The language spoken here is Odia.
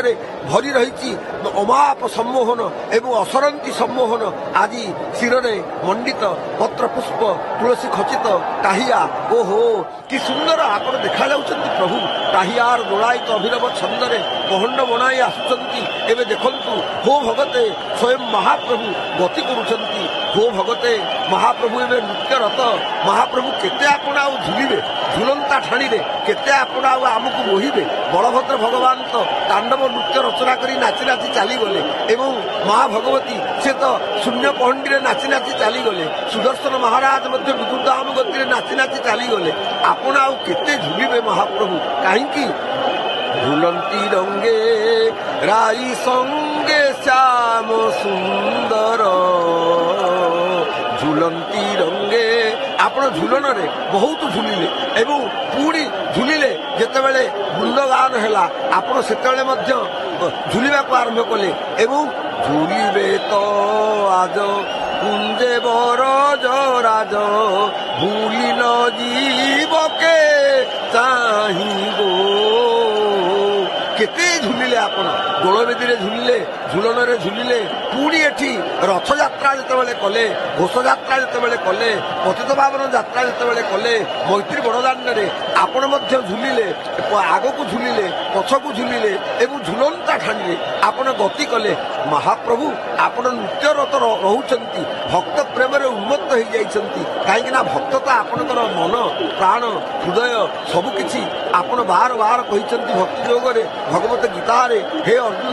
ରେ ଭରି ରହିଛି ଅମାପ ସମ୍ମୋହନ ଏବଂ ଅସରନ୍ତି ସମ୍ମୋହନ। ଆଜି ଶିରରେ ମଣ୍ଡିତ ପତ୍ର ପୁଷ୍ପ ତୁଳସୀ ଖଚିତ ଟାହିଆ। ଓହୋ କି ସୁନ୍ଦର ଆପଣ ଦେଖାଯାଉଛନ୍ତି ପ୍ରଭୁ। ଟାହିଆର ଦୋଳାୟିତ ଅଭିନବ ଛନ୍ଦରେ ପହଣ୍ଡ ବଣାଇ ଆସୁଛନ୍ତି। ଏବେ ଦେଖନ୍ତୁ ହୋ ଭଗତେ ସ୍ୱୟଂ ମହାପ୍ରଭୁ ଗତି କରୁଛନ୍ତି। ହୋ ଭଗତେ ମହାପ୍ରଭୁ ଏବେ ନୃତ୍ୟରତ। ମହାପ୍ରଭୁ କେତେ ଆପଣ ଆଉ ଝୁଲିବେ ଝୁଲନ୍ତା ଠାଣିରେ, କେତେ ଆପଣ ଆଉ ଆମକୁ ମୋହିବେ। ବଳଭଦ୍ର ଭଗବାନ ତ ତାଣ୍ଡବ ନୃତ୍ୟ ରଚନା କରି ନାଚି ନାଚି ଚାଲିଗଲେ ଏବଂ ମା ଭଗବତୀ ସେ ତ ଶୂନ୍ୟ ପହଣ୍ଡିରେ ନାଚି ନାଚି ଚାଲିଗଲେ। ସୁଦର୍ଶନ ମହାରାଜ ମଧ୍ୟ ବିଦ୍ୟୁଦାମ ଗତିରେ ନାଚି ନାଚି ଚାଲିଗଲେ। ଆପଣ ଆଉ କେତେ ଝୁଲିବେ ମହାପ୍ରଭୁ? କାହିଁକି ଝୁଲନ୍ତି ରଙ୍ଗେ ରାଇ ସଙ୍ଗେ ଶ୍ୟାମ ସୁନ୍ଦର, ଝୁଲନ୍ତି ରଙ୍ଗେ। ଆପଣ ଝୁଲନରେ ବହୁତ ଝୁଲିଲେ ଏବଂ ପୁଣି ଝୁଲିଲେ। ଯେତେବେଳେ ବୃନ୍ଦଗାନ ହେଲା ଆପଣ ସେତେବେଳେ ମଧ୍ୟ ଝୁଲିବାକୁ ଆରମ୍ଭ କଲେ ଏବଂ ଝୁଲିବେ ତ ଆଜ କୁଞ୍ଜେ ବରଜ ରାଜ, ଭୁଲି ନ ଯିବକେ ଚାହିଁବ। କେତେ ଝୁଲିଲେ ଆପଣ, ଦୋଳବେଦୀରେ ଝୁଲିଲେ, ଝୁଲଣରେ ଝୁଲିଲେ। ପୁଣି ଏଠି ରଥଯାତ୍ରା ଯେତେବେଳେ କଲେ, ଘୋଷଯାତ୍ରା ଯେତେବେଳେ କଲେ, ପତିତପାବନ ଯାତ୍ରା ଯେତେବେଳେ କଲେ, ମୈତ୍ରୀ ବଡ଼ଦାଣ୍ଡରେ ଆପଣ ମଧ୍ୟ ଝୁଲିଲେ। ଆଗକୁ ଝୁଲିଲେ, ପଛକୁ ଝୁଲିଲେ ଏବଂ ଝୁଲନ୍ତା ଠାଣିରେ ଆପଣ ଗତି କଲେ। ମହାପ୍ରଭୁ ଆପଣ ନୃତ୍ୟରତ ରହୁଛନ୍ତି, ଭକ୍ତ ପ୍ରେମରେ ଉନ୍ମତ୍ତ ହେଇଯାଇଛନ୍ତି। କାହିଁକି ନା ଭକ୍ତ ତ ଆପଣଙ୍କର ମନ ପ୍ରାଣ ହୃଦୟ ସବୁକିଛି। ଆପଣ ବାର ବାର କହିଛନ୍ତି ଭକ୍ତି ଯୋଗରେ ଭଗବତ ଗୀତାରେ, ହେ ଅର୍ଜୁନ